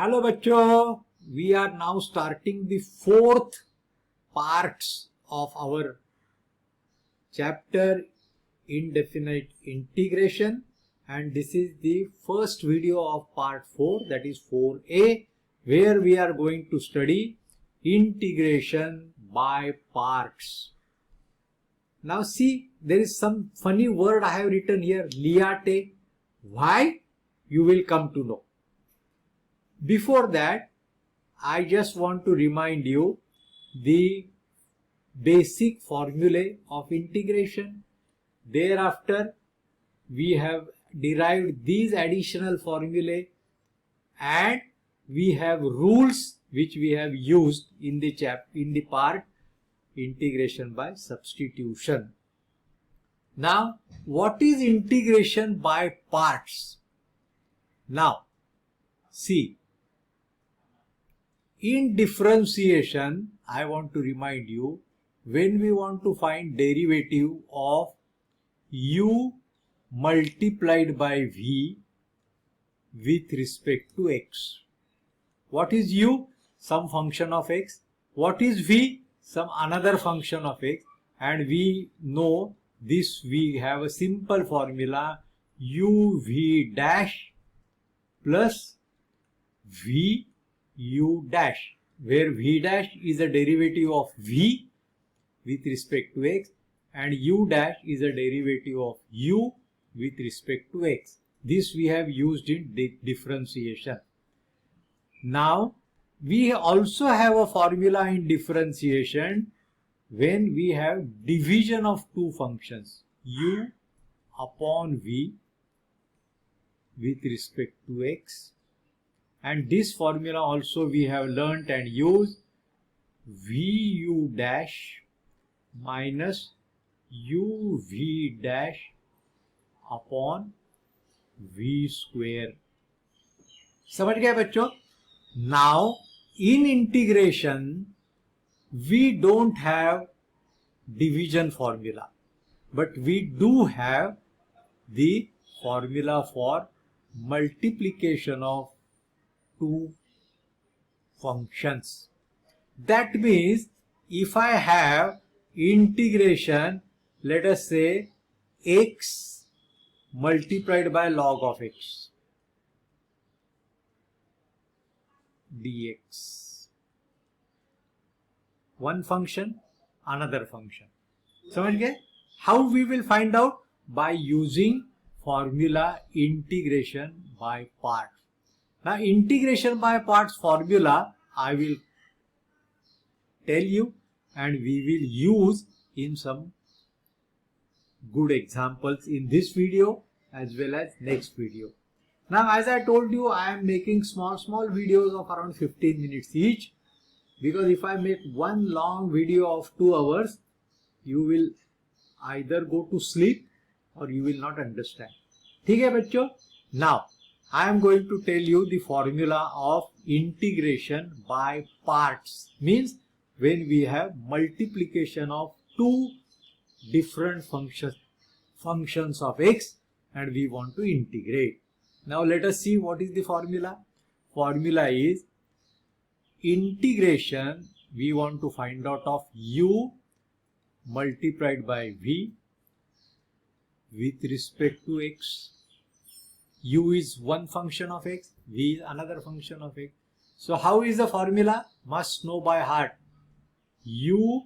Hello bachcho, we are now starting the fourth parts of our chapter indefinite integration, and this is the first video of part 4, that is 4a, where we are going to study integration by parts. Now see, there is some funny word I have written here, liate. Why? You will come to know. Before that, I just want to remind you the basic formulae of integration. Thereafter, we have derived these additional formulae and we have rules which we have used in the part integration by substitution. Now, what is integration by parts? Now, see. In differentiation, I want to remind you, when we want to find derivative of u multiplied by v with respect to x. What is u? Some function of x. What is v? Some another function of x. And we know this, we have a simple formula, uv dash plus v u dash, where v dash is a derivative of v with respect to x and u dash is a derivative of u with respect to x. This we have used in differentiation. Now, we also have a formula in differentiation when we have division of two functions, u upon v with respect to x. And this formula also we have learnt and used, vu dash minus uv dash upon v square. समझ गए बच्चों? Now in integration we don't have division formula, but we do have the formula for multiplication of two functions. That means if I have integration, let us say x multiplied by log of x dx, one function, another function. समझ गए? How we will find out? By using formula integration by parts. Now, integration by parts formula I will tell you and we will use in some good examples in this video as well as next video. Now, as I told you, I am making small videos of around 15 minutes each, because if I make one long video of 2 hours, you will either go to sleep or you will not understand. ठीक है बच्चों? Now, I am going to tell you the formula of integration by parts. Means when we have multiplication of two different functions of x and we want to integrate. Now let us see what is the formula. Formula is integration, we want to find out of u multiplied by v with respect to x. U is one function of x, v is another function of x. So how is the formula? Must know by heart. U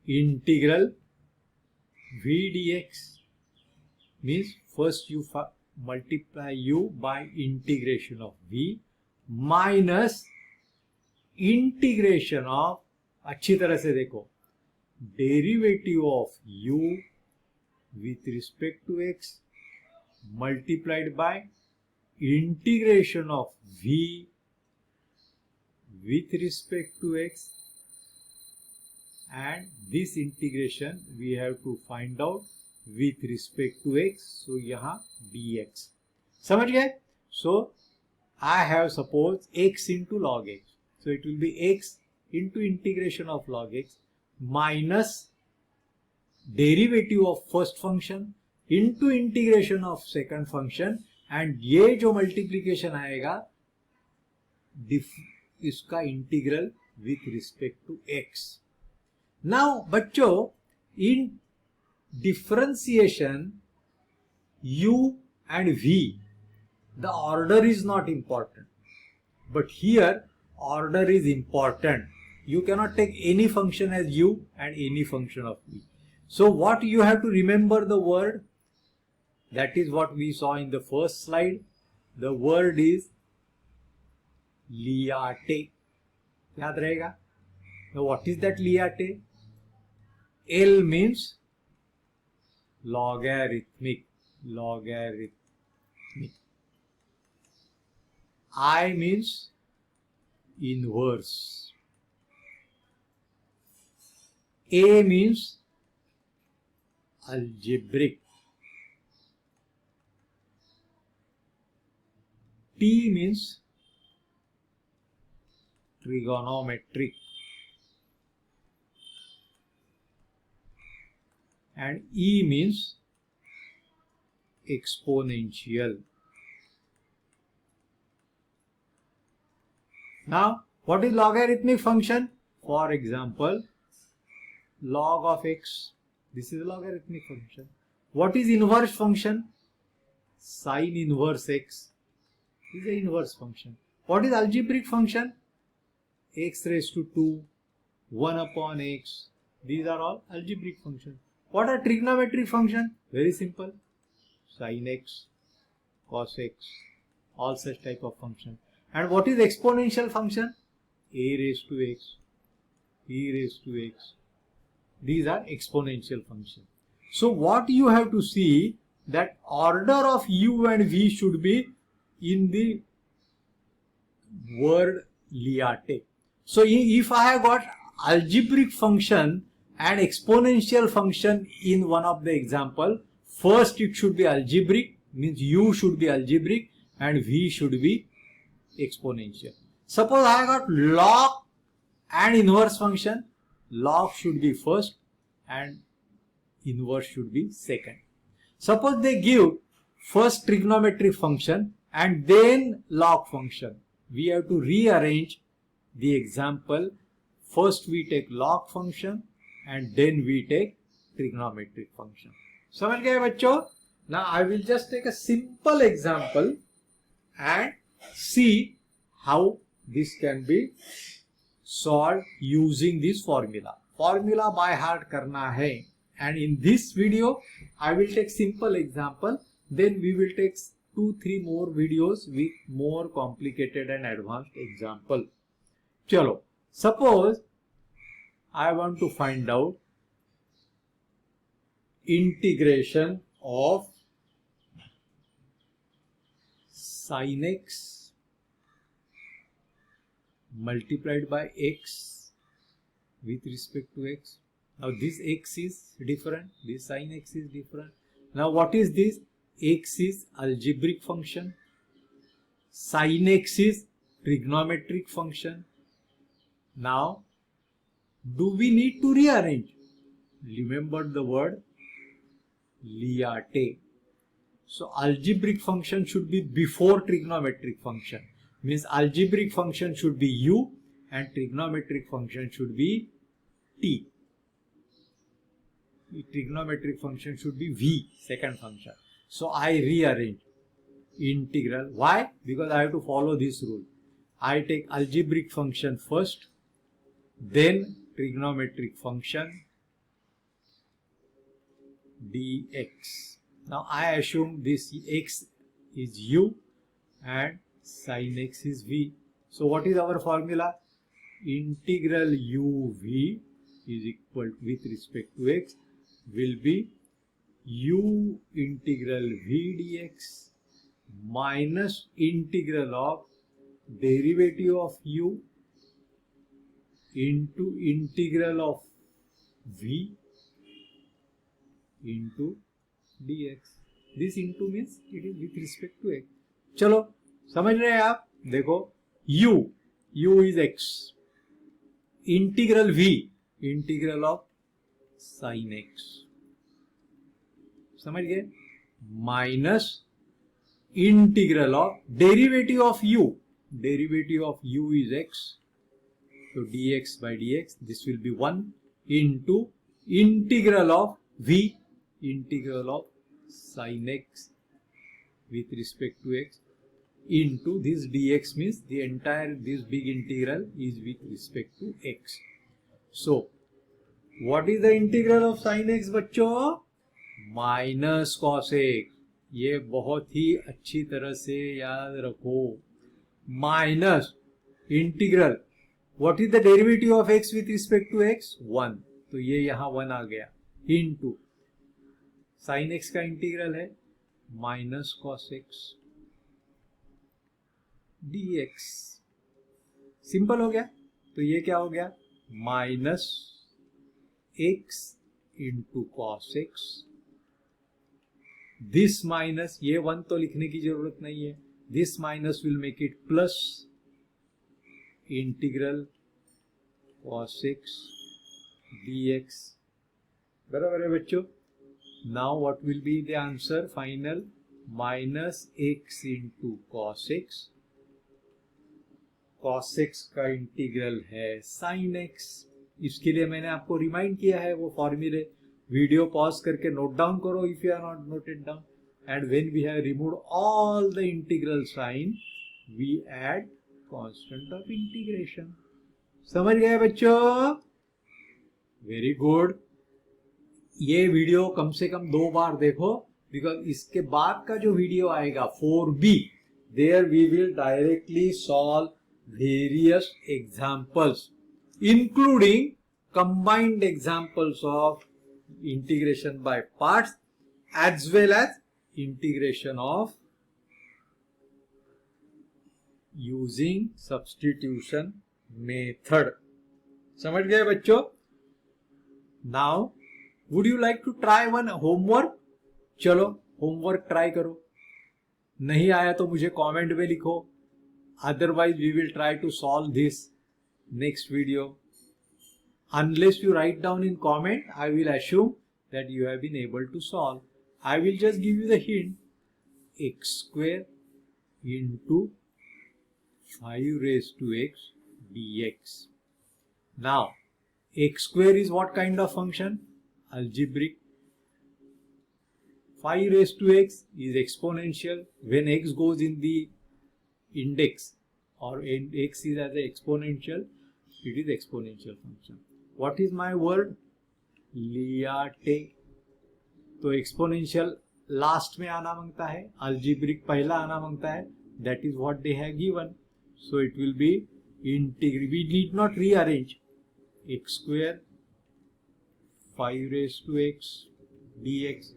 integral v dx means first you multiply u by integration of v minus integration of, अच्छी तरह से देखो, derivative of u with respect to x multiplied by integration of v with respect to x, and this integration we have to find out with respect to x, so यहाँ dx. समझ गए? So I have suppose x into log x, so it will be x into integration of log x minus derivative of first function into integration of second function, and ये जो multiplication आएगा इसका integral with respect to x. Now बच्चों, in differentiation u and v, the order is not important, but here order is important. You cannot take any function as u and any function of v. So what you have to remember the word, that is what we saw in the first slide. The word is Liarte. याद रहेगा? Now what is that Liarte? L means logarithmic. I means inverse. A means algebraic. T means trigonometric. And E means exponential. Now, what is logarithmic function? For example, log of x. This is a logarithmic function. What is inverse function? Sine inverse x. This is an inverse function. What is algebraic function? X raised to 2, 1 upon x. These are all algebraic functions. What are trigonometric function? Very simple. Sin x, cos x, all such type of function. And what is exponential function? A raised to x, e raised to x. These are exponential functions. So what you have to see, that order of u and v should be in the word Liarte. So if I have got algebraic function and exponential function in one of the example, first it should be algebraic, means u should be algebraic and v should be exponential. Suppose I got log and inverse function, log should be first and inverse should be second. Suppose they give first trigonometric function and then log function. We have to rearrange the example. First we take log function and then we take trigonometric function. समझ गए बच्चों? Now I will just take a simple example and see how this can be solved using this formula. Formula by heart करना है. And in this video, I will take simple example. Then we will take 2-3 more videos with more complicated and advanced example. चलो, suppose I want to find out integration of sin x multiplied by x with respect to x. Now this x is different, this sin x is different. Now what is this? X is algebraic function, sin x is trigonometric function. Now do we need to rearrange? Remember the word Liarte. So algebraic function should be before trigonometric function. Means algebraic function should be u and trigonometric function should be t. Trigonometric function should be v, second function. So I rearrange integral. Why? Because I have to follow this rule. I take algebraic function first, then trigonometric function dx. Now I assume this x is u and sin x is v. So what is our formula? Integral uv is equal to, with respect to x, will be u integral v dx minus integral of derivative of u into integral of v into dx. This into means it is with respect to x. चलो समझ रहे हैं आप? देखो u is x, integral v, integral of sin x, समझ गए, minus integral of derivative of u. derivative of u is x. So dx by dx, this will be 1 into integral of v, integral of sin x with respect to x, into this dx means the entire this big integral is with respect to x. So what is the integral of sin x बच्चों? Minus cos x. ये बहुत ही अच्छी तरह से याद रखो. Minus integral, what is the derivative of x with respect to x? 1. तो ये यहां 1 आ गया, इनटू साइन एक्स का इंटीग्रल है minus cos x dx. Simple हो गया. तो ये क्या हो गया? Minus x into cos x. This minus, ये 1 तो लिखने की जरूरत नहीं है. This minus will make it plus integral cos x dx. बराबर है बच्चों. Now what will be the answer final? Minus x into cos x. cos x का इंटीग्रल है sin x. इसके लिए मैंने आपको रिमाइंड किया है वो फॉर्मूले. वीडियो पॉज करके नोट डाउन करो if you are not noted down. And when we have removed all the integral sign, we add constant of integration. समझ गए बच्चों? Very good. ये वीडियो कम से कम 2 बार देखो, बिकॉज इसके बाद का जो वीडियो आएगा 4B, there we will directly solve various examples, including combined examples of integration by parts as well as integration of using substitution method. समझ गए बच्चों? Now would you like to try one homework? चलो homework try करो. नहीं आया तो मुझे comment में लिखो. Otherwise, we will try to solve this next video. Unless you write down in comment, I will assume that you have been able to solve. I will just give you the hint. X square into 5 raised to x dx. Now, x square is what kind of function? Algebraic. 5 raised to x is exponential. When x goes in the index or in x is as a exponential, it is exponential function. What is my word? लियाटे. तो exponential last में आना मांगता है, algebraic पहला आना मांगता है. That is what they have given. So it will be integral. We need not rearrange. X square 5 raised to x dx.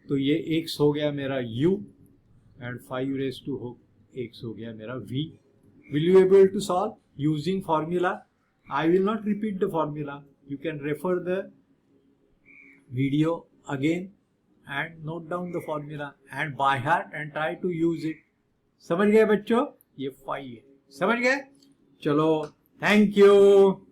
तो ये x हो गया मेरा u and 5 raised to x हो गया मेरा v. Will you able to solve using formula? I will not repeat the formula. You can refer the video again and note down the formula and by heart and try to use it. समझ गए बच्चों? ये 5 है. समझ गए? चलो, thank you.